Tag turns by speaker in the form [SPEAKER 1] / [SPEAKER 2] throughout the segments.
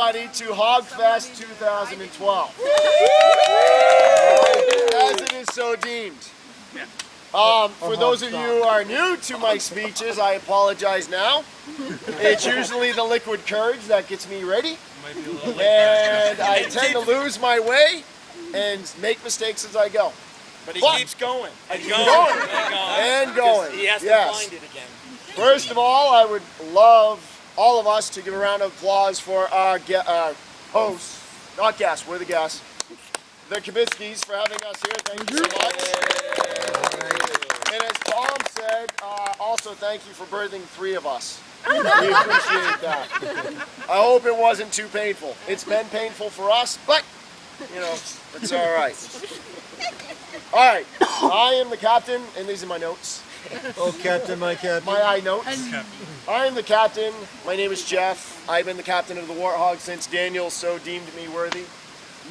[SPEAKER 1] everybody to Hogfest 2012. As it is so deemed. For those of you who are new to my speeches, I apologize now. It's usually the liquid courage that gets me ready. And I tend to lose my way and make mistakes as I go.
[SPEAKER 2] But he keeps going.
[SPEAKER 1] And going.
[SPEAKER 2] He has to find it again.
[SPEAKER 1] First of all, I would love all of us to give a round of applause for our hosts, not guests, we're the guests, the Kibitskis, for having us here. Thank you so much. And as Tom said, also thank you for birthing 3 of us. We appreciate that. I hope it wasn't too painful. It's been painful for us, but, you know, it's all right. All right, I am the captain, and these are my notes.
[SPEAKER 3] Oh, Captain, my Captain.
[SPEAKER 1] My eye notes. I am the captain. My name is Jeff. I've been the captain of the Warthog since Daniel so deemed me worthy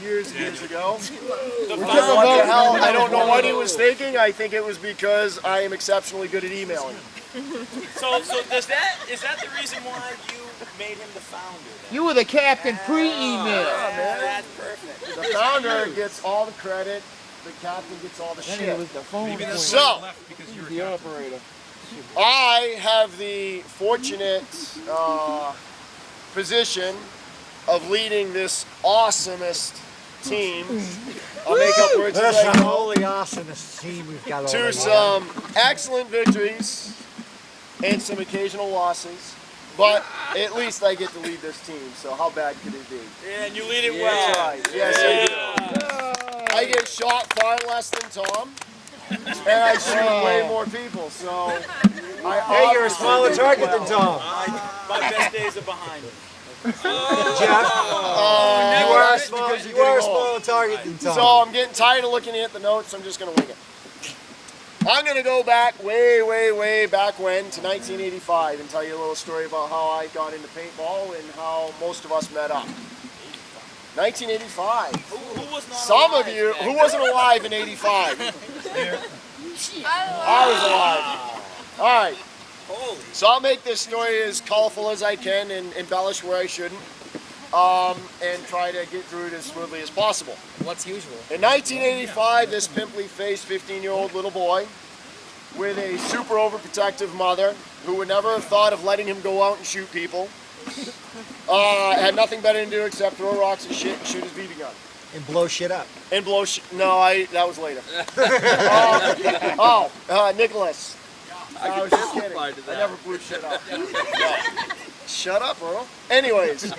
[SPEAKER 1] years ago. What the hell? I don't know what he was thinking. I think it was because I am exceptionally good at emailing.
[SPEAKER 2] So is that the reason why you made him the founder? Then?
[SPEAKER 4] You were the captain pre-email.
[SPEAKER 2] That's perfect.
[SPEAKER 1] The founder gets all the credit. The captain gets all the
[SPEAKER 4] Then
[SPEAKER 1] shit.
[SPEAKER 4] it was the phone.
[SPEAKER 1] So,
[SPEAKER 4] the operator.
[SPEAKER 1] I have the fortunate position of leading this awesomest team. I'll make up words as I
[SPEAKER 3] That's the
[SPEAKER 1] go.
[SPEAKER 3] holy awesomest team we've got
[SPEAKER 1] To
[SPEAKER 3] over
[SPEAKER 1] some excellent victories and some occasional losses. But at least I get to lead this team, so how bad could it be?
[SPEAKER 2] Yeah, and you lead it well.
[SPEAKER 1] That's right. Yes, I do. I get shot far less than Tom, and I shoot way more people, so...
[SPEAKER 3] Hey, you're a smaller target than Tom.
[SPEAKER 2] My best days are behind me.
[SPEAKER 3] Jeff, you are a smaller target than Tom.
[SPEAKER 1] So I'm getting tired of looking at the notes, I'm just going to wing it. I'm going to go back way back when to 1985 and tell you a little story about how I got into paintball and how most of us met up. 1985.
[SPEAKER 2] Who was not
[SPEAKER 1] Some
[SPEAKER 2] alive
[SPEAKER 1] of you,
[SPEAKER 2] back
[SPEAKER 1] who
[SPEAKER 2] then?
[SPEAKER 1] wasn't alive in 85? I was alive. All right.
[SPEAKER 2] Holy.
[SPEAKER 1] So I'll make this story as colorful as I can and embellish where I shouldn't, and try to get through it as smoothly as possible.
[SPEAKER 4] What's usual?
[SPEAKER 1] In 1985, this pimply-faced 15-year-old little boy with a super overprotective mother who would never have thought of letting him go out and shoot people, had nothing better to do except throw rocks and shit and shoot his BB gun.
[SPEAKER 3] And blow shit up.
[SPEAKER 1] And blow shit. No, that was later. Nicholas. I was just kidding. I never blew shit up. Shut up, bro. Anyways,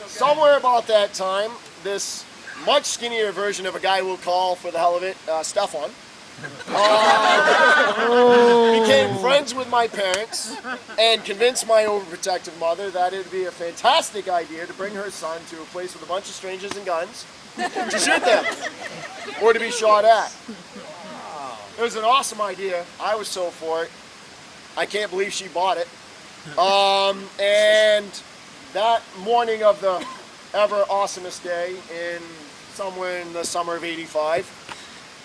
[SPEAKER 1] somewhere about that time, this much skinnier version of a guy we'll call, for the hell of it, Stefan, became friends with my parents and convinced my overprotective mother that it would be a fantastic idea to bring her son to a place with a bunch of strangers and guns to shoot them or to be shot at. It was an awesome idea. I was so for it. I can't believe she bought it. And that morning of the ever awesomest day, somewhere in the summer of '85,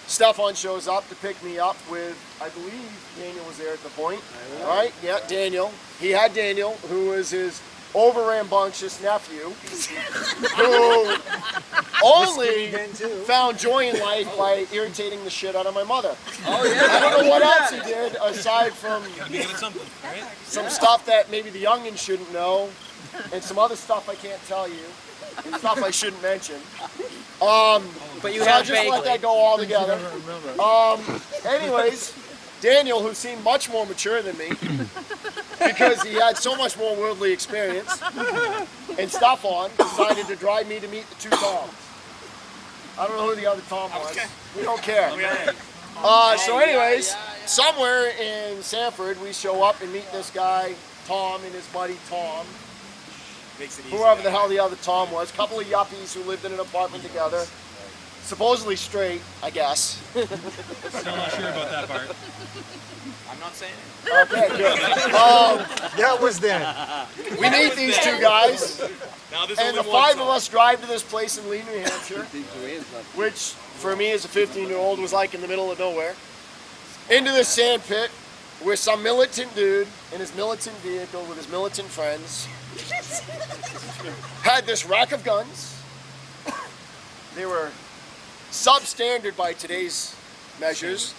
[SPEAKER 1] Stefan shows up to pick me up with, I believe Daniel was there at the point. All right, yeah, Daniel. He had Daniel, who was his over-rambunctious nephew, who only found joy in life by irritating the shit out of my mother.
[SPEAKER 2] Oh yeah.
[SPEAKER 1] I don't know what else he did aside from some stuff that maybe the youngins shouldn't know, and some other stuff I can't tell you, and stuff I shouldn't mention.
[SPEAKER 4] But you
[SPEAKER 1] so
[SPEAKER 4] have
[SPEAKER 1] I'll just let that go all together. Anyways, Daniel, who seemed much more mature than me, because he had so much more worldly experience, and Stefan decided to drive me to meet the 2 Toms. I don't know who the other Tom was. We don't care. So anyways, somewhere in Sanford, we show up and meet this guy, Tom, and his buddy Tom. Whoever the hell the other Tom was. A couple of yuppies who lived in an apartment together. Supposedly straight, I guess.
[SPEAKER 5] Still not sure about that part.
[SPEAKER 2] I'm not saying it.
[SPEAKER 1] Okay, good.
[SPEAKER 3] That was then.
[SPEAKER 1] We meet these 2 guys,
[SPEAKER 2] Now there's
[SPEAKER 1] and
[SPEAKER 2] only
[SPEAKER 1] the
[SPEAKER 2] one
[SPEAKER 1] 5
[SPEAKER 2] song.
[SPEAKER 1] of us drive to this place in Lee, New Hampshire, which for me as a 15-year-old was like in the middle of nowhere, into this sand pit where some militant dude in his militant vehicle with his militant friends had this rack of guns. They were substandard by today's measures.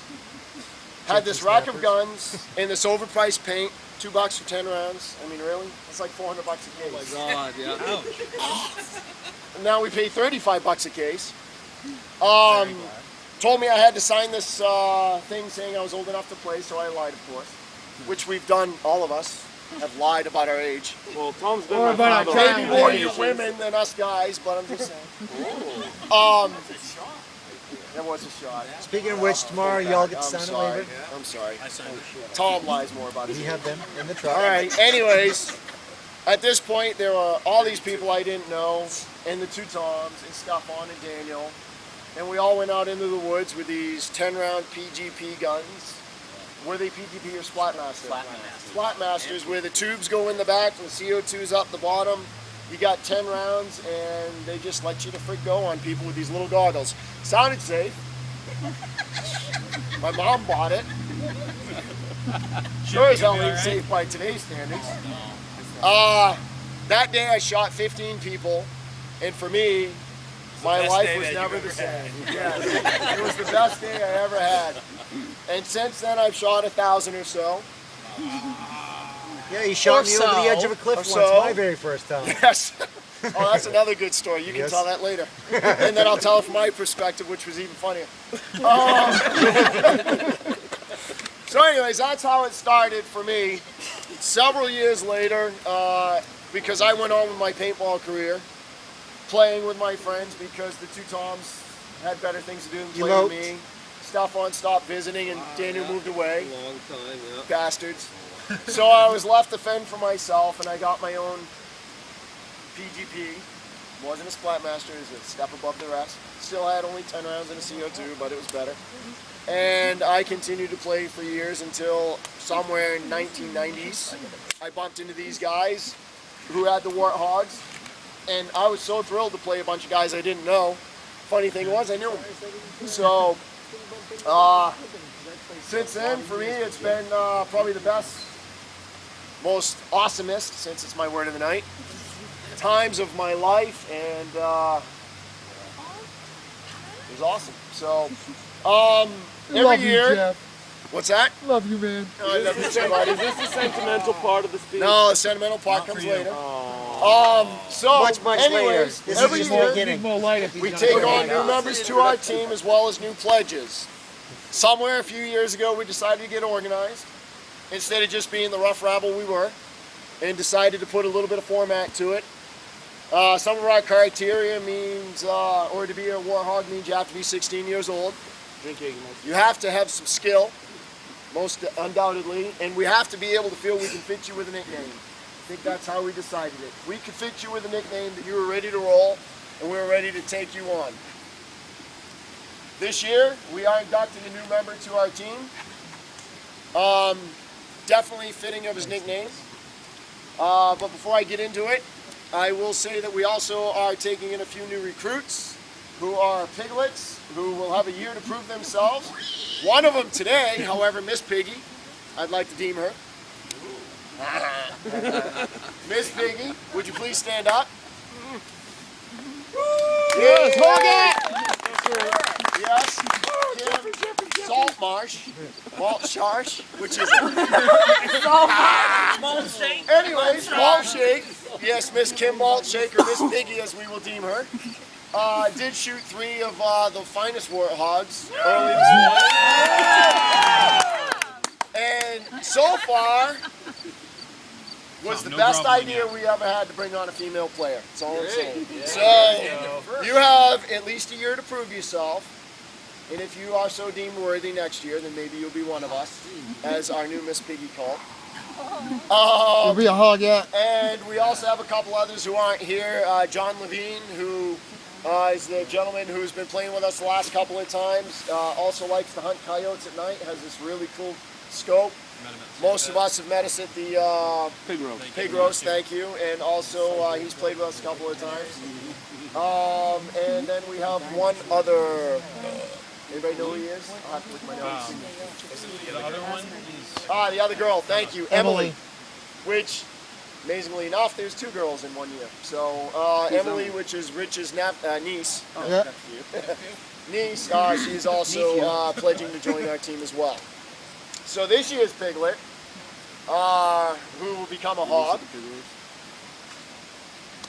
[SPEAKER 1] Had this rack of guns and this overpriced paint, $2 for 10 rounds. I mean, really? It's like $400 a case.
[SPEAKER 4] Oh my God, yeah.
[SPEAKER 1] And now we pay $35 a case. Told me I had to sign this thing saying I was old enough to play, so I lied, of course. Which we've done, all of us, have lied about our age.
[SPEAKER 6] Well, Tom's been
[SPEAKER 4] Or
[SPEAKER 6] my
[SPEAKER 4] about
[SPEAKER 6] father.
[SPEAKER 4] our
[SPEAKER 1] Maybe more you women than us guys, but I'm just saying. That was a shot.
[SPEAKER 3] Speaking of which, tomorrow y'all get to
[SPEAKER 1] I'm
[SPEAKER 3] sign a
[SPEAKER 1] sorry.
[SPEAKER 3] waiver.
[SPEAKER 1] I'm sorry.
[SPEAKER 5] I signed it.
[SPEAKER 1] Tom lies more about it.
[SPEAKER 3] We have them in the truck.
[SPEAKER 1] All right. Anyways, at this point, there were all these people I didn't know, and the two Toms, and Stefan and Daniel, and we all went out into the woods with these 10-round PGP guns. Were they PGP or Splatmaster? Splatmasters, where the tubes go in the back and the CO2's up the bottom. You got 10 rounds, and they just let you to freak go on people with these little goggles. Sounded safe. My mom bought it. Sure as hell ain't safe by today's standards. That day I shot 15 people, and for me, my
[SPEAKER 2] best
[SPEAKER 1] life
[SPEAKER 2] day
[SPEAKER 1] was
[SPEAKER 2] that
[SPEAKER 1] never
[SPEAKER 2] you've
[SPEAKER 1] the
[SPEAKER 2] ever
[SPEAKER 1] same. Yes. It was the best day I ever had. And since then I've shot 1,000 or so.
[SPEAKER 3] Yeah, you shot me over the edge of a cliff
[SPEAKER 1] Or
[SPEAKER 3] once,
[SPEAKER 1] so.
[SPEAKER 3] my very first time.
[SPEAKER 1] Yes. Oh, that's another good story. You can
[SPEAKER 3] Yes.
[SPEAKER 1] tell that later. And then I'll tell it from my perspective, which was even funnier. So anyways, that's how it started for me. Several years later, because I went on with my paintball career, playing with my friends because the two Toms had better things to do than play
[SPEAKER 3] Eloped.
[SPEAKER 1] with me. Stefan stopped visiting and Daniel moved away.
[SPEAKER 6] Long time, yeah.
[SPEAKER 1] Bastards. So I was left to fend for myself, and I got my own PGP. Wasn't a Splatmaster, it was a step above the rest. Still had only 10 rounds in a CO2, but it was better. And I continued to play for years until somewhere in 1990s. I bumped into these guys who had the Hogs, and I was so thrilled to play a bunch of guys I didn't know. Funny thing was, I knew them. So, since then, for me, it's been probably the best, most awesomest, since it's my word of the night, times of my life, and it was awesome. So, every
[SPEAKER 4] Love you,
[SPEAKER 1] year,
[SPEAKER 4] Jeff.
[SPEAKER 1] what's that?
[SPEAKER 4] Love you, man.
[SPEAKER 1] Oh, I love you too, buddy.
[SPEAKER 6] Is this the sentimental part of the speech?
[SPEAKER 1] No, the sentimental part
[SPEAKER 5] Not for
[SPEAKER 1] comes
[SPEAKER 5] you.
[SPEAKER 1] later.
[SPEAKER 6] Oh.
[SPEAKER 1] So,
[SPEAKER 3] Much later.
[SPEAKER 1] anyways,
[SPEAKER 3] This is
[SPEAKER 1] every
[SPEAKER 3] just
[SPEAKER 1] year,
[SPEAKER 3] beginning.
[SPEAKER 4] More light if he's
[SPEAKER 1] we
[SPEAKER 4] not
[SPEAKER 1] take
[SPEAKER 4] there.
[SPEAKER 1] on new members to our team as well as new pledges. Somewhere a few years ago, we decided to get organized instead of just being the rough rabble we were, and decided to put a little bit of format to it. Some of our criteria means, or to be a Warhog means you have to be 16 years old. You have to have some skill, most undoubtedly, and we have to be able to feel we can fit you with a nickname. I think that's how we decided it. We could fit you with a nickname that you were ready to roll, and we were ready to take you on. This year, we are inducting a new member to our team. Definitely fitting of his nickname. But before I get into it, I will say that we also are taking in a few new recruits who are piglets, who will have a year to prove themselves. One of them today, however, Miss Piggy, I'd like to deem her. Miss Piggy, would you please stand up? Yes, Yes. Kim Saltmarsh. Maltmarsh, which is
[SPEAKER 2] Malt shake.
[SPEAKER 1] anyways, Malt Shake. Yes, Miss Kim Malt Shake, or Miss Piggy as we will deem her. Did shoot 3 of the finest Hogs early this morning. And so far was the
[SPEAKER 5] No
[SPEAKER 1] best
[SPEAKER 5] grumbling
[SPEAKER 1] idea
[SPEAKER 5] yet.
[SPEAKER 1] we ever had to bring on a female player. That's all I'm saying. So you have at least a year to prove yourself. And if you are so deemed worthy next year, then maybe you'll be one of us, as our new Miss Piggy called.
[SPEAKER 4] You'll be a hog, yeah.
[SPEAKER 1] And we also have a couple others who aren't here. John Levine, who is the gentleman who's been playing with us the last couple of times, also likes to hunt coyotes at night, has this really cool scope. Most of us have met us at the Pig Roast, thank you. And also he's played with us a couple of times. And then we have one other Anybody know who he is? I'll have to look at my notes.
[SPEAKER 5] The other one is
[SPEAKER 1] The other girl. Thank you, Emily.
[SPEAKER 4] Emily.
[SPEAKER 1] Which, amazingly enough, there's 2 girls in 1 year. So Emily, which is Rich's niece.
[SPEAKER 4] Yeah.
[SPEAKER 1] Niece. She's also pledging to join our team as well. So this year's Piglet, who will become a hog.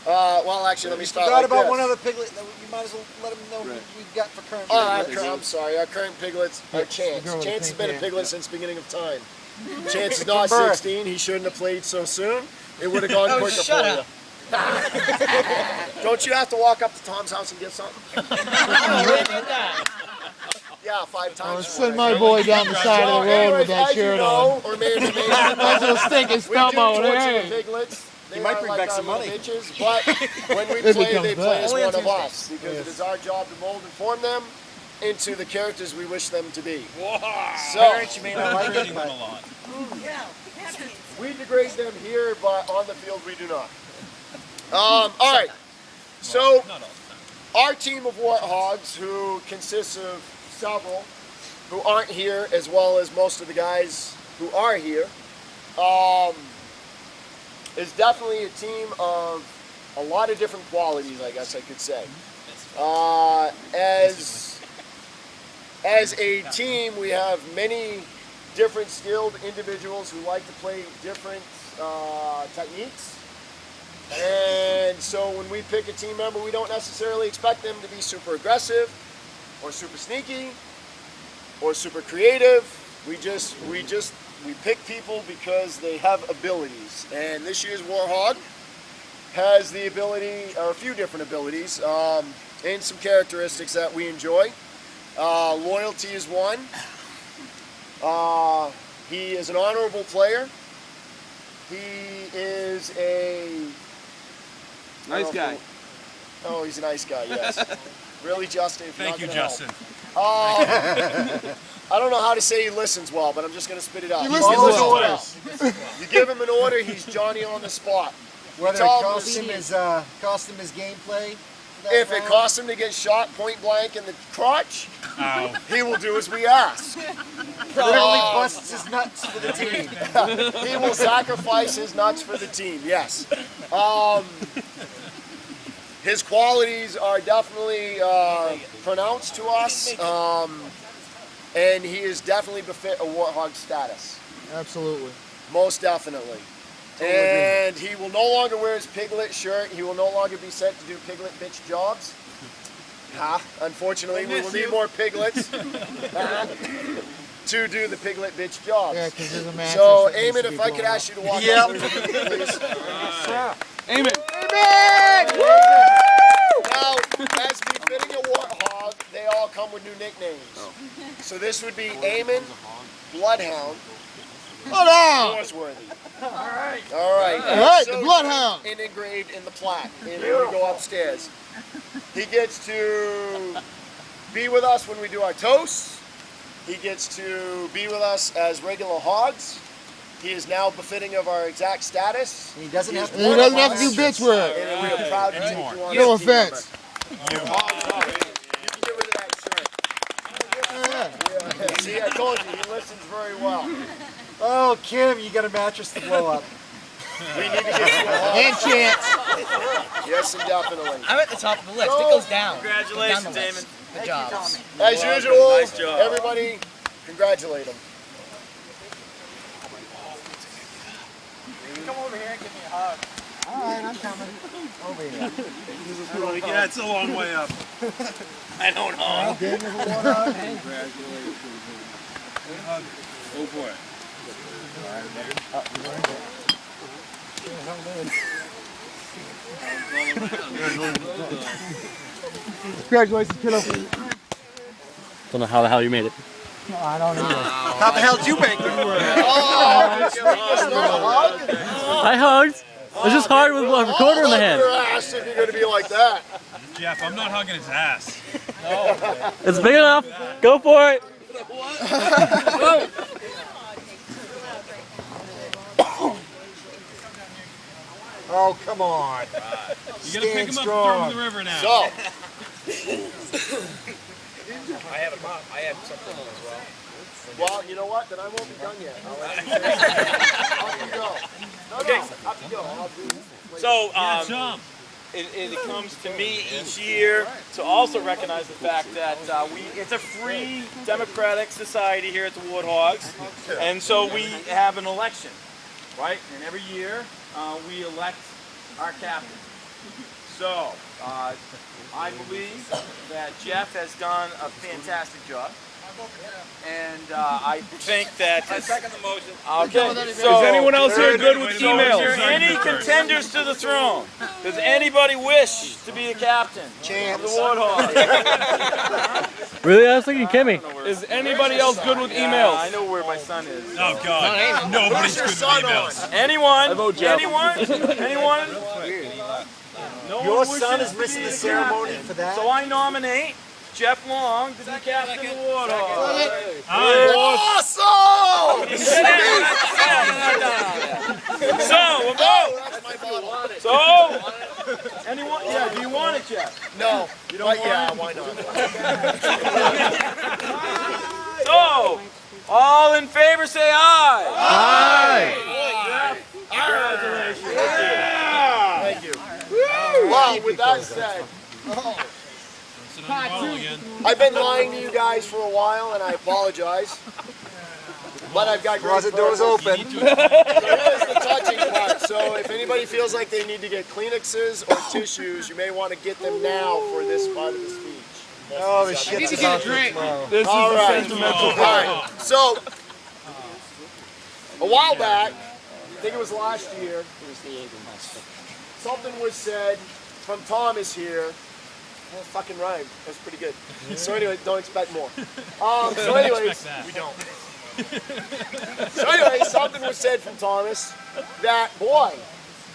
[SPEAKER 1] Well, actually, let me start
[SPEAKER 3] Forgot
[SPEAKER 1] like
[SPEAKER 3] about
[SPEAKER 1] this.
[SPEAKER 3] one other piglet that you might as well let them know we've got for current
[SPEAKER 1] I'm sorry. Our current piglets are Chance.
[SPEAKER 4] the girl with
[SPEAKER 1] Chance has
[SPEAKER 4] the
[SPEAKER 1] been a
[SPEAKER 4] pink
[SPEAKER 1] piglet since the beginning of time. Chance is not 16. He shouldn't have played so soon. It would have gone quicker for you. Don't you have to walk up to Tom's house and get something? Yeah, 5 times.
[SPEAKER 4] I'll send my boy down the side of the road with that
[SPEAKER 1] as
[SPEAKER 4] shirt
[SPEAKER 1] you
[SPEAKER 4] on.
[SPEAKER 1] know, or maybe
[SPEAKER 4] Nice little stinking
[SPEAKER 1] we do
[SPEAKER 4] stump out
[SPEAKER 1] torture the
[SPEAKER 4] there.
[SPEAKER 1] piglets. They
[SPEAKER 3] might
[SPEAKER 1] are
[SPEAKER 3] bring
[SPEAKER 1] like
[SPEAKER 3] back
[SPEAKER 1] our
[SPEAKER 3] some
[SPEAKER 1] little
[SPEAKER 3] money.
[SPEAKER 1] bitches, but when we
[SPEAKER 4] It
[SPEAKER 1] play,
[SPEAKER 4] becomes
[SPEAKER 1] they play
[SPEAKER 4] bad.
[SPEAKER 1] as
[SPEAKER 3] Only on
[SPEAKER 1] one of
[SPEAKER 3] Tuesdays.
[SPEAKER 1] us because it is our job to mold and form them into the characters we wish them to be. So
[SPEAKER 3] Parents, you may not like it,
[SPEAKER 5] hurting them
[SPEAKER 3] but
[SPEAKER 5] a lot.
[SPEAKER 1] we degrade them here, but on the field we do not. All right. So
[SPEAKER 5] Not all the time.
[SPEAKER 1] our team of warthogs, who consists of several who aren't here, as well as most of the guys who are here, is definitely a team of a lot of different qualities, I guess I could say. As a team, we have many different skilled individuals who like to play different techniques. And so when we pick a team member, we don't necessarily expect them to be super aggressive or super sneaky or super creative. We pick people because they have abilities. And this year's Warhog has the ability, or a few different abilities, and some characteristics that we enjoy. Loyalty is one. He is an honorable player. He is a
[SPEAKER 6] Nice guy.
[SPEAKER 1] Oh, he's a nice guy, yes. Really, Justin? If you're
[SPEAKER 5] Thank you,
[SPEAKER 1] not gonna
[SPEAKER 5] Justin.
[SPEAKER 1] help. I don't know how to say he listens well, but I'm just going to spit it out.
[SPEAKER 4] He
[SPEAKER 1] He
[SPEAKER 4] listens
[SPEAKER 1] follows
[SPEAKER 4] well.
[SPEAKER 1] orders. You give him an order, he's Johnny on the spot.
[SPEAKER 3] whether it
[SPEAKER 1] It's all
[SPEAKER 3] costs him his gameplay. that
[SPEAKER 1] If it
[SPEAKER 3] round,
[SPEAKER 1] costs him to get shot point blank in the crotch,
[SPEAKER 5] Ow.
[SPEAKER 1] he will do as we ask.
[SPEAKER 3] literally busts his nuts for the team.
[SPEAKER 1] He will sacrifice his nuts for the team, yes. His qualities are definitely pronounced to us, and he is definitely befit a warthog status.
[SPEAKER 4] Absolutely.
[SPEAKER 1] Most definitely. And he will no longer wear his piglet shirt. He will no longer be sent to do piglet bitch jobs. Unfortunately, we will need more piglets to do the piglet bitch jobs.
[SPEAKER 4] Yeah, because there's a match.
[SPEAKER 1] So, Eamon, if I could ask you to walk
[SPEAKER 3] Yep.
[SPEAKER 1] up with me, please.
[SPEAKER 6] Amen.
[SPEAKER 1] Now, as befitting a warthog, they all come with new nicknames. So this would be Eamon, Bloodhound,
[SPEAKER 4] Bloodhound!
[SPEAKER 1] Norsworthy. All right.
[SPEAKER 4] Alright, the Bloodhound.
[SPEAKER 1] And engraved in the plaque. And we go upstairs. He gets to be with us when we do our toasts. He gets to be with us as regular hogs. He is now befitting of our exact status.
[SPEAKER 3] He doesn't have
[SPEAKER 4] And
[SPEAKER 3] to.
[SPEAKER 4] he doesn't have to do bitch work.
[SPEAKER 1] And we are proud to take you on
[SPEAKER 4] No
[SPEAKER 1] as a team
[SPEAKER 4] offense.
[SPEAKER 1] member. You can get rid of that shirt. See, I told you, he listens very well.
[SPEAKER 3] Oh, Kim, you got a mattress to blow up.
[SPEAKER 1] We need to get you a hog.
[SPEAKER 4] And Chance.
[SPEAKER 1] Yes, and definitely.
[SPEAKER 7] I'm at the top of the list. It goes down.
[SPEAKER 2] Congratulations,
[SPEAKER 7] down the list.
[SPEAKER 2] Damon.
[SPEAKER 7] Good job.
[SPEAKER 1] As usual,
[SPEAKER 2] Nice job.
[SPEAKER 1] everybody, congratulate him.
[SPEAKER 7] Come over here and give me a hug.
[SPEAKER 3] Alright, I'm coming. Over here.
[SPEAKER 5] Yeah, it's a long way up.
[SPEAKER 2] I don't know.
[SPEAKER 3] Game with a warthog.
[SPEAKER 6] Go for it.
[SPEAKER 4] Congratulations, kiddo.
[SPEAKER 6] Don't know how the hell you made it.
[SPEAKER 4] I don't either.
[SPEAKER 3] How the hell did you make it?
[SPEAKER 6] Hi, Hogs. It's just hard with a recorder in the hand.
[SPEAKER 1] Your ass if you're going to be like that.
[SPEAKER 5] Jeff, I'm not hugging his ass.
[SPEAKER 6] It's big enough. Go for it.
[SPEAKER 3] Oh, come on.
[SPEAKER 5] You gotta pick him up and throw him in the river now.
[SPEAKER 1] So,
[SPEAKER 2] I have something as well.
[SPEAKER 1] Well, you know what? Then I won't be done yet. I'll let you off you go. No,
[SPEAKER 2] Okay.
[SPEAKER 1] off you go. I'll do
[SPEAKER 2] So,
[SPEAKER 5] Jump.
[SPEAKER 2] it comes to me each year to also recognize the fact that it's a free democratic society here at the Hogs, and so we have an election, right? And every year we elect our captain. So I believe that Jeff has done a fantastic job. And I think that... I second the motion. Okay. So,
[SPEAKER 5] Is anyone else here good with
[SPEAKER 2] Is
[SPEAKER 5] emails?
[SPEAKER 2] there any contenders to the throne? Does anybody wish to be the captain of the Warthog?
[SPEAKER 6] Really? I was thinking Kimmy.
[SPEAKER 5] Is anybody else good with
[SPEAKER 2] Yeah,
[SPEAKER 5] emails?
[SPEAKER 2] I know where my son is.
[SPEAKER 5] Oh God, nobody's good with emails.
[SPEAKER 2] Anyone? Anyone? Anyone? No one
[SPEAKER 3] Your
[SPEAKER 2] wishes
[SPEAKER 3] son is
[SPEAKER 2] to
[SPEAKER 3] missing
[SPEAKER 2] be
[SPEAKER 3] the
[SPEAKER 2] the
[SPEAKER 3] ceremony
[SPEAKER 2] captain.
[SPEAKER 3] for that.
[SPEAKER 2] So I nominate Jeff Long to be captain of the Warthog.
[SPEAKER 1] Awesome!
[SPEAKER 2] So, we'll go.
[SPEAKER 1] That's my bottle.
[SPEAKER 2] So, anyone? Yeah, do you want it, Jeff?
[SPEAKER 1] No. You don't yeah, why not?
[SPEAKER 2] So, all in favor say aye.
[SPEAKER 6] Aye.
[SPEAKER 1] Thank you. Well, with that said, I've been lying to you guys for a while, and I apologize. But I've got great
[SPEAKER 3] Closet doors
[SPEAKER 1] purpose.
[SPEAKER 3] open.
[SPEAKER 1] There is the touching part. So if anybody feels like they need to get Kleenexes or tissues, you may want to get them now for this part of the speech.
[SPEAKER 3] Oh, the shit's about to flow.
[SPEAKER 5] This
[SPEAKER 1] All
[SPEAKER 5] is
[SPEAKER 1] right.
[SPEAKER 5] the sentimental
[SPEAKER 1] All right. So a while back, I think it was last year, something was said from Thomas here. Well, fucking rhymed. That's pretty good. So anyway, don't expect more. So anyways,
[SPEAKER 5] we don't.
[SPEAKER 1] So anyway, something was said from Thomas that, boy,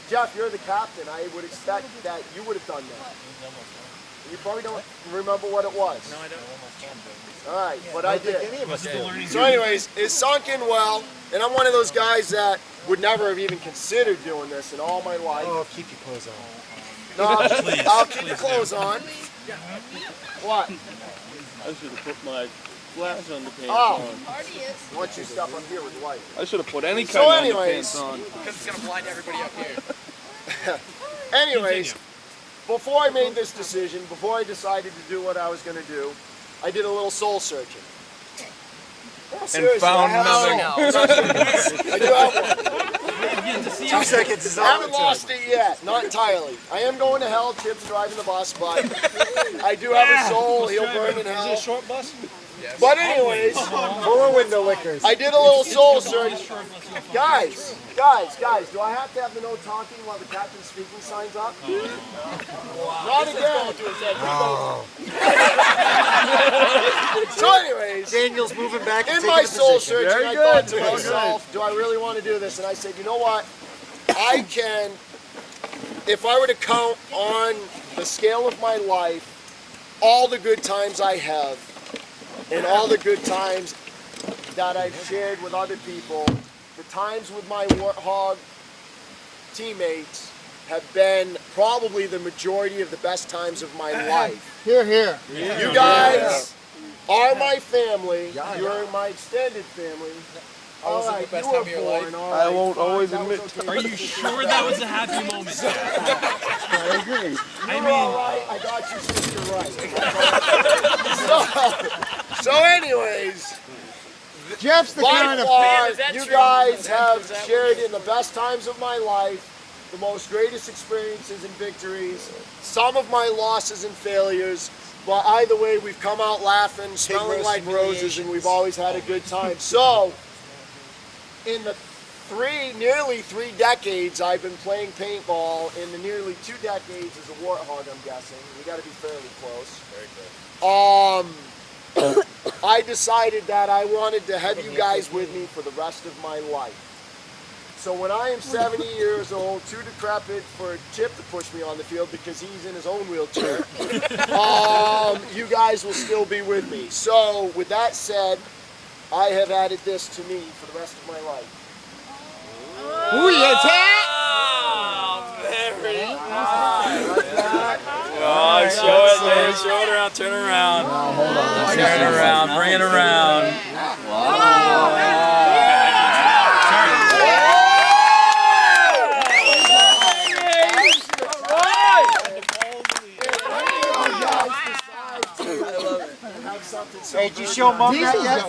[SPEAKER 1] Jeff, you're the captain. I would expect that you would have done that. You probably don't remember what it was. No, I don't. All right, but I did. So anyways, it's sunk in well, and I'm one of those guys that would never have even considered doing this in all my life.
[SPEAKER 3] Oh, keep your clothes on.
[SPEAKER 1] No, I'll keep the clothes on. What?
[SPEAKER 8] I should have put my flash underpants
[SPEAKER 1] Oh.
[SPEAKER 8] on.
[SPEAKER 1] Why don't you step up here with the light?
[SPEAKER 8] I should have put any
[SPEAKER 1] So
[SPEAKER 8] kind of
[SPEAKER 1] anyways-
[SPEAKER 8] underpants on.
[SPEAKER 7] Because it's gonna blind everybody up here.
[SPEAKER 1] Anyways, before I made this decision, before I decided to do what I was going to do, I did a little soul searching. Oh, seriously,
[SPEAKER 5] found
[SPEAKER 1] I have a soul. I do have one.
[SPEAKER 3] 2 seconds is
[SPEAKER 1] I
[SPEAKER 3] all
[SPEAKER 1] haven't
[SPEAKER 3] it took.
[SPEAKER 1] lost it yet, not entirely. I am going to hell, Chip's driving the bus, but I do have a soul, he'll burn in hell.
[SPEAKER 3] Short bus?
[SPEAKER 1] But anyways,
[SPEAKER 3] Full of window lickers.
[SPEAKER 1] I did a little soul search. Guys, do I have to have the no talking while the captain's speaking signs up? Not again. So anyways,
[SPEAKER 3] Daniel's moving back and
[SPEAKER 1] in
[SPEAKER 3] taking
[SPEAKER 1] my
[SPEAKER 3] the
[SPEAKER 1] soul
[SPEAKER 3] position.
[SPEAKER 1] searching, I thought to myself, do I really want to do this? And I said, you know what? I can, if I were to count on the scale of my life, all the good times I have, and all the good times that I've shared with other people, the times with my Warthog teammates have been probably the majority of the best times of my life.
[SPEAKER 4] Here, here.
[SPEAKER 1] You guys are my family. You're my extended family. All right,
[SPEAKER 7] the best
[SPEAKER 1] you were
[SPEAKER 7] time of your life?
[SPEAKER 1] born. All right,
[SPEAKER 8] I won't
[SPEAKER 1] fine,
[SPEAKER 8] always
[SPEAKER 1] that was
[SPEAKER 8] admit.
[SPEAKER 1] okay.
[SPEAKER 5] Are you sure that was a happy moment? Jeff?
[SPEAKER 8] I agree.
[SPEAKER 1] You're all right. I got you, sister, right. So anyways,
[SPEAKER 4] Jeff's the
[SPEAKER 1] by
[SPEAKER 4] kind of
[SPEAKER 1] far,
[SPEAKER 2] is that
[SPEAKER 1] you
[SPEAKER 2] true?
[SPEAKER 1] guys
[SPEAKER 2] Is
[SPEAKER 1] have
[SPEAKER 2] that
[SPEAKER 1] shared in the best times of my life, the most greatest experiences and victories, some of my losses and failures, but either way, we've come out laughing, smelling like roses, and we've always had a good time. So, in the nearly three decades I've been playing paintball, in the nearly 2 decades as a Warthog, I'm guessing, we got to be fairly close. I decided that I wanted to have you guys with me for the rest of my life. So when I am 70 years old, too decrepit for Chip to push me on the field because he's in his own wheelchair, you guys will still be with me. So with that said, I have added this to me for the rest of my life.
[SPEAKER 4] Ooh, you attack!
[SPEAKER 2] Oh, very
[SPEAKER 1] Like that.
[SPEAKER 2] Oh, show it there. Show it around, turn around. Turn it around, bring it around.
[SPEAKER 3] Hey, did you show Mom that yet?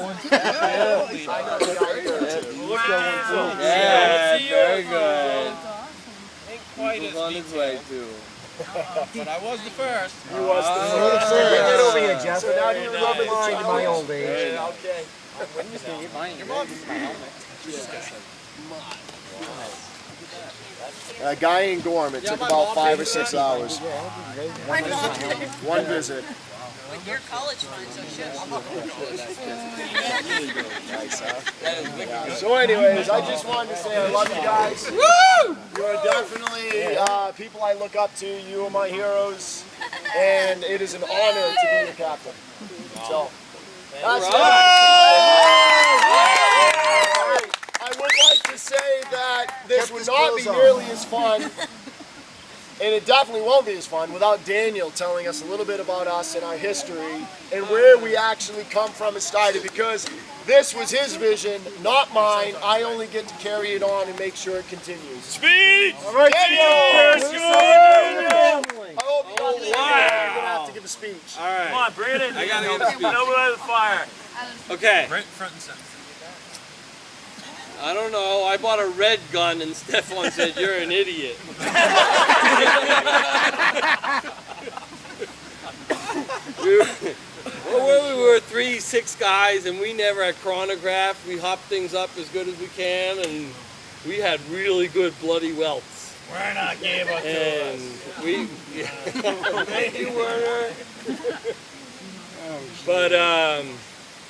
[SPEAKER 8] Yeah, very good.
[SPEAKER 7] Ain't quite as
[SPEAKER 8] On his way too.
[SPEAKER 7] but I was the first.
[SPEAKER 3] Bring it over here, Jeff. So now you rub it line in my old age.
[SPEAKER 2] Okay.
[SPEAKER 1] Guy in Gorham, it took about 5 or 6 hours. One visit.
[SPEAKER 9] But you're college fund, so shit.
[SPEAKER 1] So anyways, I just wanted to say I love you guys. Woo! You are definitely people I look up to. You are my heroes. And it is an honor to be your captain. So, that's it. I would like to say that this would not be nearly as fun, and it definitely won't be as fun without Daniel telling us a little bit about us and our history and where we actually come from and started, because this was his vision, not mine. I only get to carry it on and make sure it continues.
[SPEAKER 2] Speech!
[SPEAKER 1] All right, Daniel!
[SPEAKER 2] Daniel!
[SPEAKER 1] I hope you got the You're going to have to give a speech.
[SPEAKER 2] All right. Come on, bring it in.
[SPEAKER 8] I gotta give a speech.
[SPEAKER 2] Over by the fire.
[SPEAKER 8] Okay.
[SPEAKER 5] Right front and center.
[SPEAKER 8] I don't know. I bought a red gun and Stefan said, "You're an idiot." we were 3-6 guys, and we never had chronograph. We hopped things up as good as we can, and we had really good bloody welts.
[SPEAKER 2] We're not gave up
[SPEAKER 8] And we, thank you, Werner. But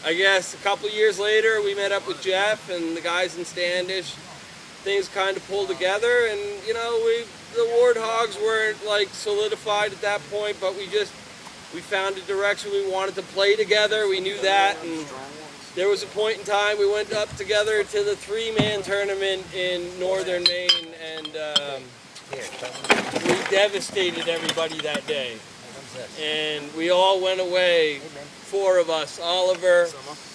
[SPEAKER 8] I guess a couple of years later, we met up with Jeff and the guys in Standish. Things kind of pulled together, and you know, the Hogs weren't like solidified at that point, but we found a direction we wanted to play together. We knew that, and there was a point in time we went up together to the 3-man tournament in northern Maine, and we devastated everybody that day. And we all went away, 4 of us, Oliver,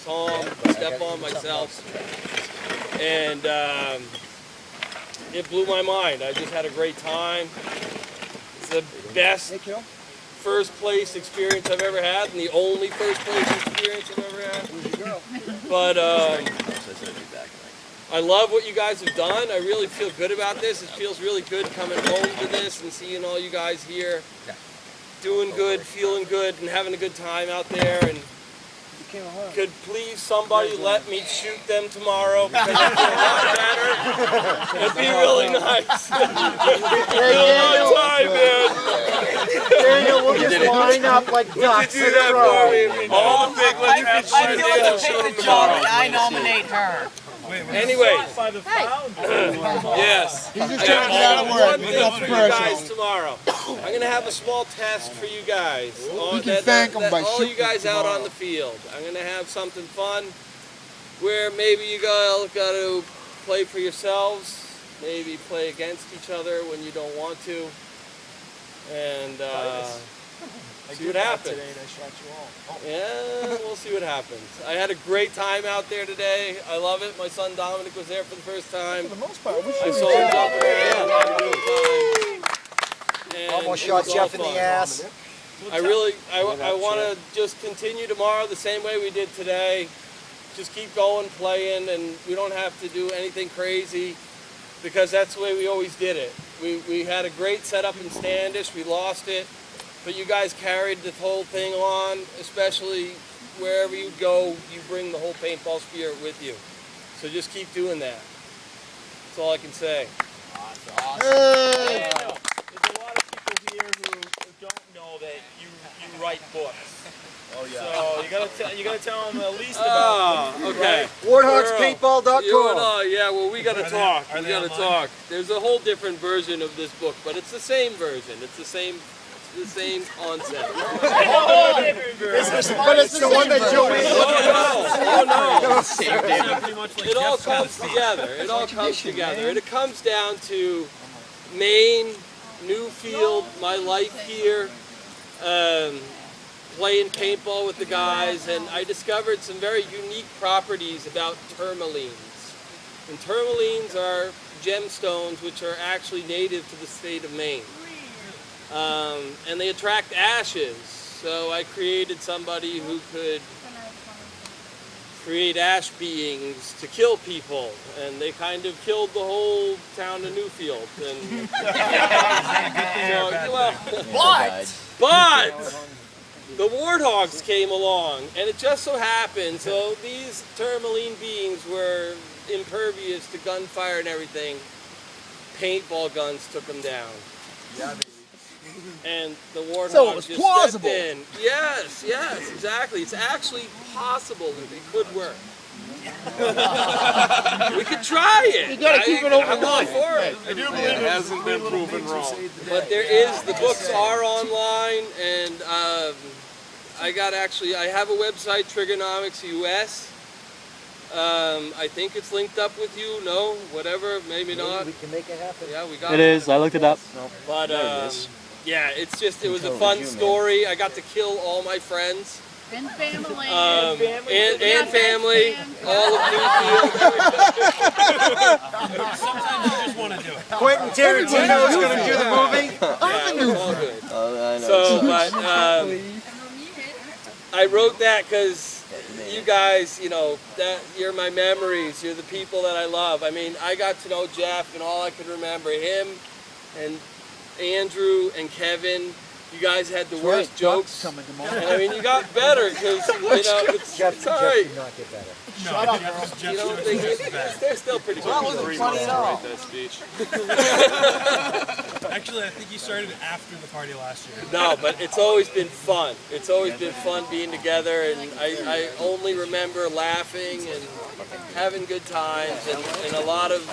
[SPEAKER 8] Tom, Stefan, myself, and it blew my mind. I just had a great time. It's the best first place experience I've ever had, and the only first place experience I've ever had. But I love what you guys have done. I really feel good about this. It feels really good coming home to this and seeing all you guys here doing good, feeling good, and having a good time out there. And could please somebody let me shoot them tomorrow, because I feel a lot better. It'd be really nice.
[SPEAKER 3] Daniel, we'll just line up like ducks.
[SPEAKER 8] Do that for me.
[SPEAKER 2] All the big ones have
[SPEAKER 9] I feel like to take the job, and I nominate her.
[SPEAKER 8] Anyway,
[SPEAKER 2] by the founder.
[SPEAKER 8] yes.
[SPEAKER 4] He's just trying to get out of work.
[SPEAKER 8] One
[SPEAKER 4] It's
[SPEAKER 8] thing
[SPEAKER 4] not
[SPEAKER 8] for you guys
[SPEAKER 4] personal.
[SPEAKER 8] tomorrow. I'm going to have a small test for you guys.
[SPEAKER 4] You can thank them by
[SPEAKER 8] all you
[SPEAKER 4] shooting
[SPEAKER 8] guys out
[SPEAKER 4] tomorrow.
[SPEAKER 8] on the field. I'm going to have something fun where maybe you got to play for yourselves, maybe play against each other when you don't want to, and see what happens. Yeah, we'll see what happens. I had a great time out there today. I love it. My son Dominic was there for the first time.
[SPEAKER 3] For the most part, we
[SPEAKER 8] I saw him jump around, had a good time. And
[SPEAKER 3] almost
[SPEAKER 8] it
[SPEAKER 3] shot
[SPEAKER 8] was
[SPEAKER 3] Jeff
[SPEAKER 8] all
[SPEAKER 3] in the
[SPEAKER 8] fun.
[SPEAKER 3] ass.
[SPEAKER 8] I want to just continue tomorrow the same way we did today. Just keep going, playing, and we don't have to do anything crazy, because that's the way we always did it. We had a great setup in Standish. We lost it, but you guys carried the whole thing on, especially wherever you go, you bring the whole paintball spirit with you. So just keep doing that. That's all I can say.
[SPEAKER 2] Awesome. There's a lot of people here who don't know that you write books.
[SPEAKER 1] Oh, yeah.
[SPEAKER 2] So you gotta tell them at least about.
[SPEAKER 8] Okay.
[SPEAKER 3] Warthogspaintball.com.
[SPEAKER 8] Yeah, well, we gotta talk.
[SPEAKER 5] are
[SPEAKER 8] We
[SPEAKER 5] they
[SPEAKER 8] gotta
[SPEAKER 5] online?
[SPEAKER 8] talk. There's a whole different version of this book, but it's the same version. It's the same concept.
[SPEAKER 3] But it's the one that Joey.
[SPEAKER 8] It all comes together. It all comes together. And it comes down to Maine, Newfield, my life here. playing paintball with the guys, and I discovered some very unique properties about tourmalines. And tourmalines are gemstones which are actually native to the state of Maine. And they attract ashes. So I created somebody who could create ash beings to kill people, and they kind of killed the whole town of Newfield. And but the warthogs came along, and it just so happened, so these tourmaline beings were impervious to gunfire and everything. Paintball guns took them down. And the warthogs
[SPEAKER 3] So it was
[SPEAKER 8] just
[SPEAKER 3] plausible.
[SPEAKER 8] stepped in. Yes, exactly. It's actually possible that it could work. We could try it.
[SPEAKER 4] You gotta keep it open
[SPEAKER 8] I'm all
[SPEAKER 4] mind.
[SPEAKER 8] for it.
[SPEAKER 1] I do believe it hasn't been proven wrong.
[SPEAKER 8] But there is, the books are online, and I have a website, Trigonomics US. I think it's linked up with you, no, whatever, maybe not.
[SPEAKER 3] We can make it happen.
[SPEAKER 8] Yeah, we got
[SPEAKER 6] It is. I looked it up.
[SPEAKER 8] But yeah, it was a fun story. I got to kill all my friends.
[SPEAKER 9] And family.
[SPEAKER 8] And family, all of Newfield.
[SPEAKER 5] Sometimes you just want to do it.
[SPEAKER 3] Quentin Tarantino is going to do the movie.
[SPEAKER 8] Yeah, it was all good.
[SPEAKER 6] I know.
[SPEAKER 8] So, but I wrote that because you guys, that you're my memories. You're the people that I love. I mean, I got to know Jeff, and all I could remember him and Andrew and Kevin. You guys had the worst jokes. And I mean, you got better because it's all right.
[SPEAKER 3] Jeff did not get better.
[SPEAKER 5] Shut up,
[SPEAKER 8] You don't think they're still pretty good.
[SPEAKER 3] That wasn't funny at all.
[SPEAKER 5] Actually, I think you started after the party last year.
[SPEAKER 8] No, but it's always been fun. It's always been fun being together, and I only remember laughing and having good times, and a lot of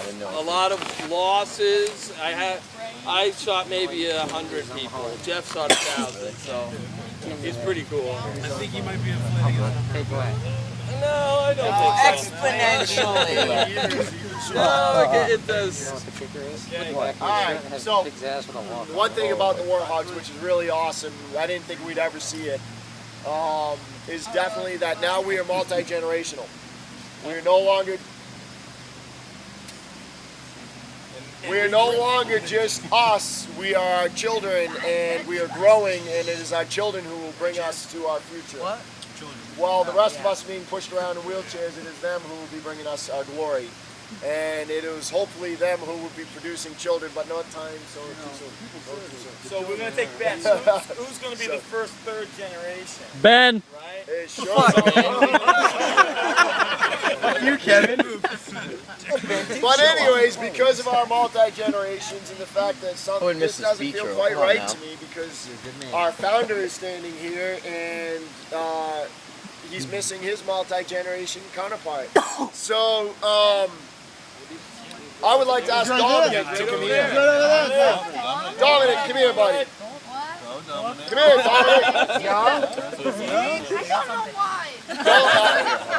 [SPEAKER 8] losses. I shot maybe 100 people. Jeff shot 1,000, so he's pretty cool.
[SPEAKER 5] I think you might be inflating that number.
[SPEAKER 8] No, I don't think so.
[SPEAKER 9] Exponentially.
[SPEAKER 8] No, it does.
[SPEAKER 1] Alright, so the one thing about the Warthogs, which is really awesome, I didn't think we'd ever see it, is definitely that now we are multi-generational. We are no longer just us. We are our children, and we are growing, and it is our children who will bring us to our future.
[SPEAKER 5] What?
[SPEAKER 1] While the rest of us being pushed around in wheelchairs, it is them who will be bringing us our glory. And it is hopefully them who will be producing children, but not time so too soon.
[SPEAKER 2] So we're going to take bets. Who's going to be the first third generation?
[SPEAKER 6] Ben.
[SPEAKER 2] Right?
[SPEAKER 1] It shows
[SPEAKER 3] You, Kevin.
[SPEAKER 1] But anyways, because of our multi-generations and the fact that this doesn't feel quite right to me, because our founder is standing here and he's missing his multi-generation counterpart. So, I would like to ask Dominic to come here. Dominic, come here, buddy. Come here, Dominic.
[SPEAKER 9] I don't know why.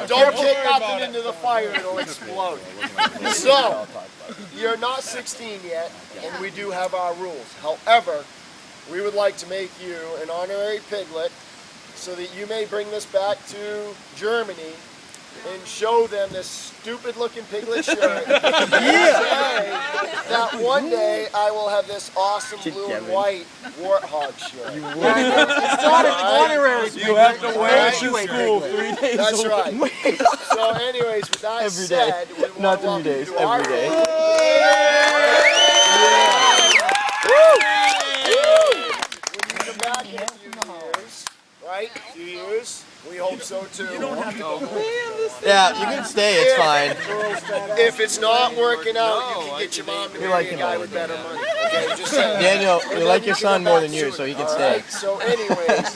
[SPEAKER 1] Don't kick nothing into the fire, it'll explode. So, you're not 16 yet, and we do have our rules. However, we would like to make you an honorary piglet so that you may bring this back to Germany and show them this stupid looking piglet shirt. And say that one day I will have this awesome blue and white warthog shirt.
[SPEAKER 3] It's not an honorary.
[SPEAKER 6] You have to wear it to school 3 days.
[SPEAKER 1] That's right. So anyways, with that
[SPEAKER 6] Every day.
[SPEAKER 1] said, we want
[SPEAKER 6] Not
[SPEAKER 1] to welcome
[SPEAKER 6] 3 days,
[SPEAKER 1] you to our
[SPEAKER 6] every day.
[SPEAKER 1] group. When you come back in a few years, right? A few years. We hope so too. You don't have to go.
[SPEAKER 6] Yeah, you can stay. It's fine.
[SPEAKER 1] If it's not working out, you can get your mom to marry a guy with better money. Okay, just saying.
[SPEAKER 6] Daniel, we like your son more than you, so he can stay.
[SPEAKER 1] Alright, so anyways,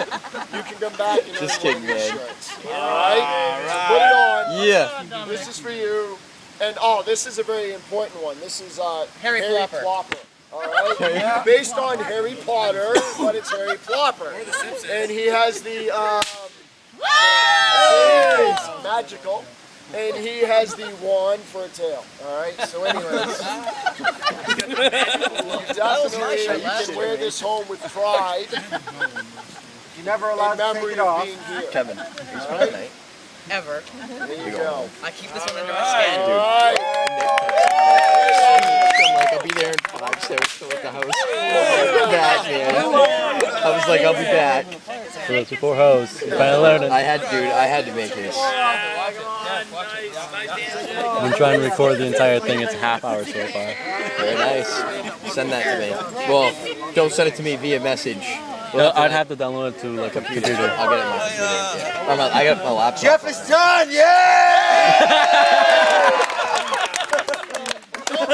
[SPEAKER 1] you can come back and
[SPEAKER 6] Just
[SPEAKER 1] earn
[SPEAKER 6] kidding,
[SPEAKER 1] one of your
[SPEAKER 6] man.
[SPEAKER 1] shirts. Alright? So put it on.
[SPEAKER 6] Yeah.
[SPEAKER 1] This is for you. And this is a very important one. This is Harry Plopper. Alright? Based on Harry Potter, but it's Harry Plopper. And he has the it's magical. And he has the wand for a tail. Alright? So anyways. You definitely you can wear this home with pride.
[SPEAKER 3] You're never allowed
[SPEAKER 1] in
[SPEAKER 3] to take
[SPEAKER 1] memory
[SPEAKER 3] it
[SPEAKER 1] of
[SPEAKER 3] off.
[SPEAKER 1] being here.
[SPEAKER 10] Kevin, he's spent the night.
[SPEAKER 7] Ever.
[SPEAKER 1] There you go.
[SPEAKER 7] I keep this one under my
[SPEAKER 1] All
[SPEAKER 7] skin.
[SPEAKER 1] right.
[SPEAKER 10] I'm like, I'll be there in 5, so we're still at the house. Back, man. I was like, I'll be back.
[SPEAKER 6] So that's before hose. You finally learned it.
[SPEAKER 10] I had to make this.
[SPEAKER 6] I've been trying to record the entire thing. It's a half hour so far.
[SPEAKER 10] Very nice. Send that to me. Well, don't send it to me via message.
[SPEAKER 6] I'd have to download it to like a computer.
[SPEAKER 10] I'll get it on my computer. Yeah. I got my laptop.
[SPEAKER 3] Jeff is done! Yeah!
[SPEAKER 2] Is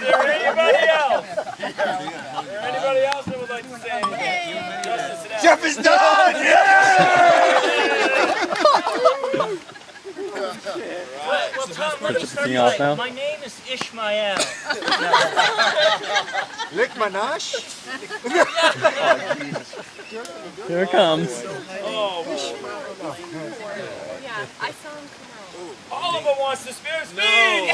[SPEAKER 2] there anybody else? Is there anybody else that would like to say anything? Justice to that.
[SPEAKER 3] Jeff is done!
[SPEAKER 6] Put your thing off now.
[SPEAKER 7] My name is Ishmael.
[SPEAKER 3] Lick my nosh?
[SPEAKER 6] Here it comes.
[SPEAKER 2] Oh,
[SPEAKER 9] Yeah, I saw him come out.
[SPEAKER 2] Oliver wants to spare speed.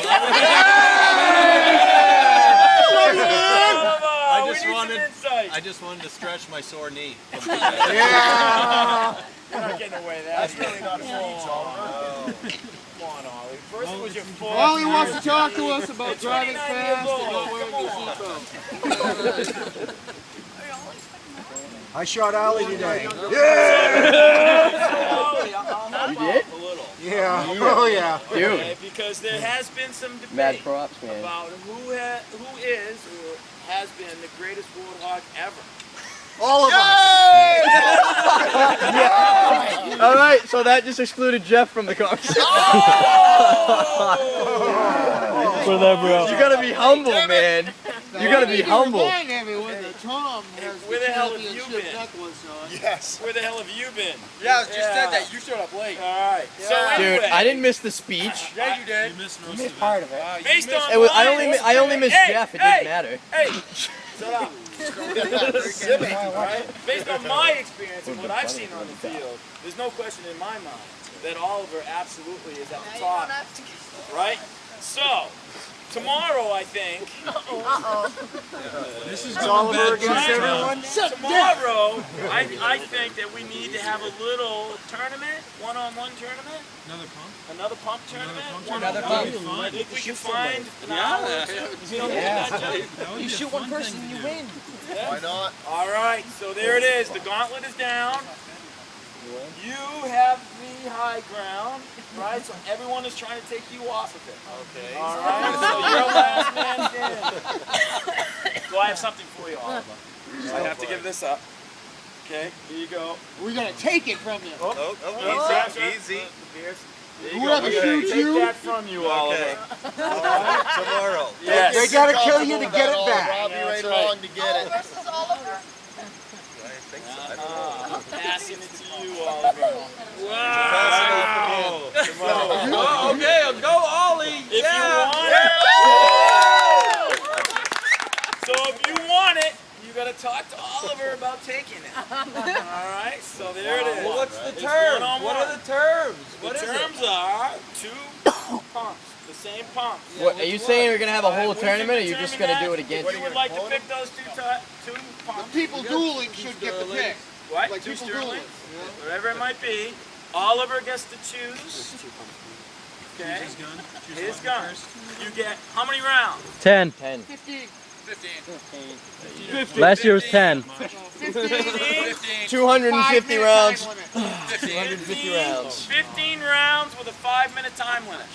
[SPEAKER 7] I just wanted to stretch my sore knee.
[SPEAKER 3] Yeah!
[SPEAKER 2] You're not getting away with that. That's really not a speech, Oliver. Come on, Ollie. First it was your fault.
[SPEAKER 4] Ollie wants to talk to us about driving
[SPEAKER 2] 29 years
[SPEAKER 4] fast
[SPEAKER 2] old.
[SPEAKER 4] and not wearing your seatbelt.
[SPEAKER 3] I shot Ollie today.
[SPEAKER 2] You did? A little.
[SPEAKER 3] Yeah. Oh, yeah.
[SPEAKER 2] Okay, because there has been some
[SPEAKER 10] Mad
[SPEAKER 2] debate
[SPEAKER 10] props, man.
[SPEAKER 2] about who is or has been the greatest warthog ever.
[SPEAKER 3] All of us.
[SPEAKER 10] All right, so that just excluded Jeff from the conversation.
[SPEAKER 6] For that, bro.
[SPEAKER 10] You gotta be humble, man. You gotta be humble.
[SPEAKER 4] Remind everyone that Tom has
[SPEAKER 2] Where the hell have you
[SPEAKER 4] championship
[SPEAKER 2] been?
[SPEAKER 4] necklace on.
[SPEAKER 1] Yes.
[SPEAKER 2] Where the hell have you been?
[SPEAKER 8] Yeah, I just said that. You showed up late.
[SPEAKER 2] All right. So
[SPEAKER 10] Dude,
[SPEAKER 2] anyway,
[SPEAKER 10] I didn't miss the speech.
[SPEAKER 2] Yeah, you did.
[SPEAKER 5] You missed most of it.
[SPEAKER 3] Part of it.
[SPEAKER 2] Based on
[SPEAKER 10] It was,
[SPEAKER 2] my
[SPEAKER 10] I only missed
[SPEAKER 2] Hey,
[SPEAKER 10] Jeff. It
[SPEAKER 2] hey,
[SPEAKER 10] didn't matter.
[SPEAKER 2] Hey, shut up. Right? Based on my experience and what I've seen on the field, there's no question in my mind that Oliver absolutely is at the top. Right? So, tomorrow I think.
[SPEAKER 5] This is
[SPEAKER 3] Oliver
[SPEAKER 5] going bad.
[SPEAKER 3] against everyone?
[SPEAKER 2] Tomorrow, I think that we need to have a little tournament, one-on-one tournament, another pump tournament.
[SPEAKER 5] Another
[SPEAKER 2] One-on-one.
[SPEAKER 5] pump.
[SPEAKER 2] If we can find an hour.
[SPEAKER 5] You shoot one person, you win.
[SPEAKER 1] Why not?
[SPEAKER 2] All right, so there it is. The gauntlet is down. You have the high ground, right? So everyone is trying to take you off of it. Okay. All right. So you're last man standing. So I have something for you, Oliver. I have to give this up. Okay. Here you go.
[SPEAKER 4] We're going to take it from you.
[SPEAKER 2] Easy.
[SPEAKER 4] Whoever shoots
[SPEAKER 2] Take
[SPEAKER 4] you.
[SPEAKER 2] that from you, Oliver.
[SPEAKER 8] Tomorrow.
[SPEAKER 2] Yes.
[SPEAKER 3] They gotta kill you to get it back.
[SPEAKER 1] Robbie
[SPEAKER 2] That's
[SPEAKER 1] right
[SPEAKER 2] right.
[SPEAKER 1] along to get it.
[SPEAKER 9] Versus Oliver?
[SPEAKER 2] I'm passing it to you, Oliver. Wow.
[SPEAKER 8] Oh, okay, go Ollie.
[SPEAKER 2] If you want it. So if you want it, you gotta talk to Oliver about taking it. All right. So there it is.
[SPEAKER 8] Well, what's the
[SPEAKER 2] It's
[SPEAKER 8] terms?
[SPEAKER 2] one-on-one.
[SPEAKER 8] What are the terms?
[SPEAKER 2] The
[SPEAKER 8] What is
[SPEAKER 2] terms are 2 pumps, the same pump.
[SPEAKER 10] What, are you saying we're gonna have a whole
[SPEAKER 2] We
[SPEAKER 10] tournament, or
[SPEAKER 2] can
[SPEAKER 10] you're just
[SPEAKER 2] determine
[SPEAKER 10] gonna do it
[SPEAKER 2] that.
[SPEAKER 10] against?
[SPEAKER 2] If you would like to pick those two pumps.
[SPEAKER 4] People dueling should get the pick.
[SPEAKER 2] What?
[SPEAKER 4] Like
[SPEAKER 2] Two
[SPEAKER 4] people
[SPEAKER 2] Sterling?
[SPEAKER 4] dueling.
[SPEAKER 2] Whatever it might be. Oliver gets to choose. Okay. His gun. You get how many rounds?
[SPEAKER 6] 10.
[SPEAKER 10] 10.
[SPEAKER 4] 15.
[SPEAKER 6] Last year was 10.
[SPEAKER 10] 250 rounds.
[SPEAKER 4] Time limit.
[SPEAKER 10] 250 rounds.
[SPEAKER 2] 15 rounds with a 5-minute time limit.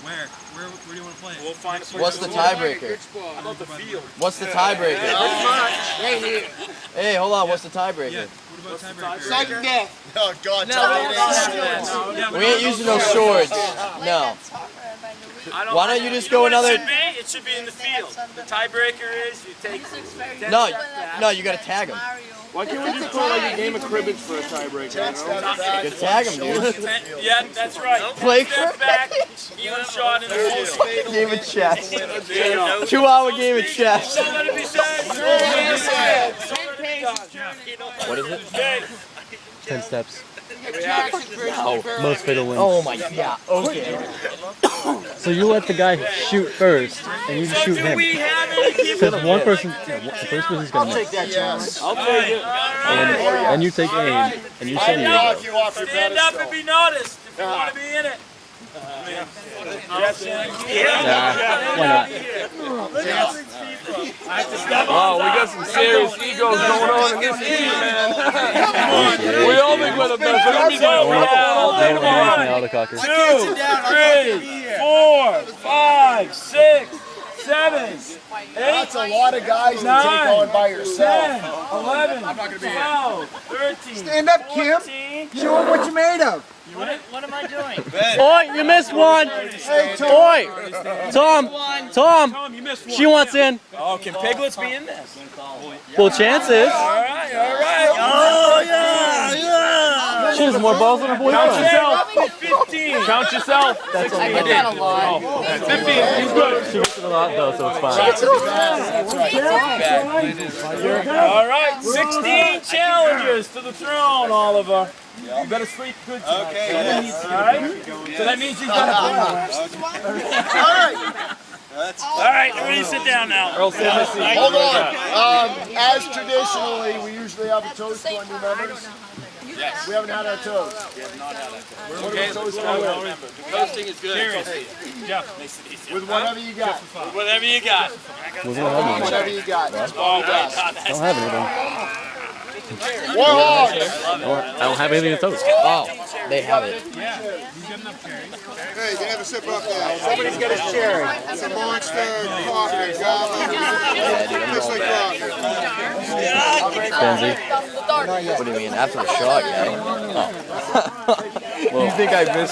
[SPEAKER 5] Where do you want to play it?
[SPEAKER 2] We'll find a place.
[SPEAKER 10] What's the
[SPEAKER 4] Good
[SPEAKER 10] tiebreaker?
[SPEAKER 4] spot.
[SPEAKER 2] How about the field?
[SPEAKER 10] What's the tiebreaker?
[SPEAKER 4] Right here.
[SPEAKER 10] Hey, hold on. What's the tiebreaker?
[SPEAKER 5] What about tiebreaker?
[SPEAKER 4] Sudden death.
[SPEAKER 1] Oh, God, tell me it ain't.
[SPEAKER 5] Yeah,
[SPEAKER 10] We ain't using no swords. No. Why don't you just go
[SPEAKER 2] what
[SPEAKER 10] another?
[SPEAKER 2] It should be in the field. The tiebreaker is you take.
[SPEAKER 10] No, no, you gotta tag him.
[SPEAKER 3] Why can't we just play like a game of cribbage for a tiebreaker?
[SPEAKER 10] You tag him, dude.
[SPEAKER 2] Yeah, that's right.
[SPEAKER 10] Play
[SPEAKER 2] Step back, even shot in the field.
[SPEAKER 10] Game of chess. 2-hour game of chess.
[SPEAKER 2] Don't let it be said. Don't let it be said. Don't let it be done.
[SPEAKER 10] What is it?
[SPEAKER 2] Okay.
[SPEAKER 6] 10 steps.
[SPEAKER 4] Jackson versus
[SPEAKER 6] Most fatal wins.
[SPEAKER 10] Oh my god. Okay.
[SPEAKER 6] So you let the guy shoot first, and you just
[SPEAKER 2] So
[SPEAKER 6] shoot
[SPEAKER 2] do
[SPEAKER 6] him.
[SPEAKER 2] we have
[SPEAKER 6] Because one person, the first person's gonna miss.
[SPEAKER 1] Yes.
[SPEAKER 2] I'll take it.
[SPEAKER 6] And you take aim, and you say
[SPEAKER 1] I
[SPEAKER 6] you.
[SPEAKER 1] knock you off your
[SPEAKER 2] Stand up
[SPEAKER 1] pedestal.
[SPEAKER 2] and be noticed if you want to be in it. Yes,
[SPEAKER 6] Why not?
[SPEAKER 8] Oh, we got some serious egos going on in this team, man. We all think we're the best, but let me go.
[SPEAKER 2] We have
[SPEAKER 6] Autococker.
[SPEAKER 2] 2, 3, 4, 5, 6, 7, 8,
[SPEAKER 1] That's a lot of guys to take
[SPEAKER 2] 9,
[SPEAKER 1] on by yourself.
[SPEAKER 2] 10, 11, 12, 13,
[SPEAKER 3] Stand up, Kim.
[SPEAKER 2] 14.
[SPEAKER 3] Show them what you're made of.
[SPEAKER 2] What am I doing?
[SPEAKER 6] Oi, you missed one. Oi, Tom,
[SPEAKER 2] Tom, you missed one.
[SPEAKER 6] she wants in.
[SPEAKER 2] Oh, can piglets be in this?
[SPEAKER 6] Well, chances.
[SPEAKER 2] All right, all right. Oh, yeah, yeah.
[SPEAKER 6] She has more balls than her
[SPEAKER 2] Count
[SPEAKER 6] boyfriend.
[SPEAKER 2] yourself. 15. Count yourself.
[SPEAKER 6] That's
[SPEAKER 9] I get that a lot.
[SPEAKER 2] 15. He's good.
[SPEAKER 6] She gets it a lot though, so it's fine.
[SPEAKER 2] All right, 16 challengers to the throne, Oliver. You better sleep good tonight.
[SPEAKER 7] Okay,
[SPEAKER 2] All right? So that means you've got a plan. All right, everybody sit down now.
[SPEAKER 1] Hold on. As traditionally, we usually have a toast to our new members.
[SPEAKER 2] Yes.
[SPEAKER 1] We haven't had our toast.
[SPEAKER 2] We have not had it.
[SPEAKER 1] What are we toasting with?
[SPEAKER 8] Toasting is good.
[SPEAKER 2] Jeff, makes it easier.
[SPEAKER 1] With whatever you got.
[SPEAKER 2] Whatever you got.
[SPEAKER 1] Whatever you got.
[SPEAKER 2] Oh, my God.
[SPEAKER 6] I don't have anything.
[SPEAKER 1] War Hogs.
[SPEAKER 6] I don't have anything to toast.
[SPEAKER 10] Oh, they have it.
[SPEAKER 4] Hey, you can have a sip up there.
[SPEAKER 3] Somebody's got a cherry.
[SPEAKER 4] It's a monster coffee.
[SPEAKER 10] Yeah, dude, I'm
[SPEAKER 4] Tastes
[SPEAKER 10] going
[SPEAKER 4] like
[SPEAKER 10] back.
[SPEAKER 6] Benzie.
[SPEAKER 10] What do you mean? After a shot, guy? Oh.
[SPEAKER 7] You think I missed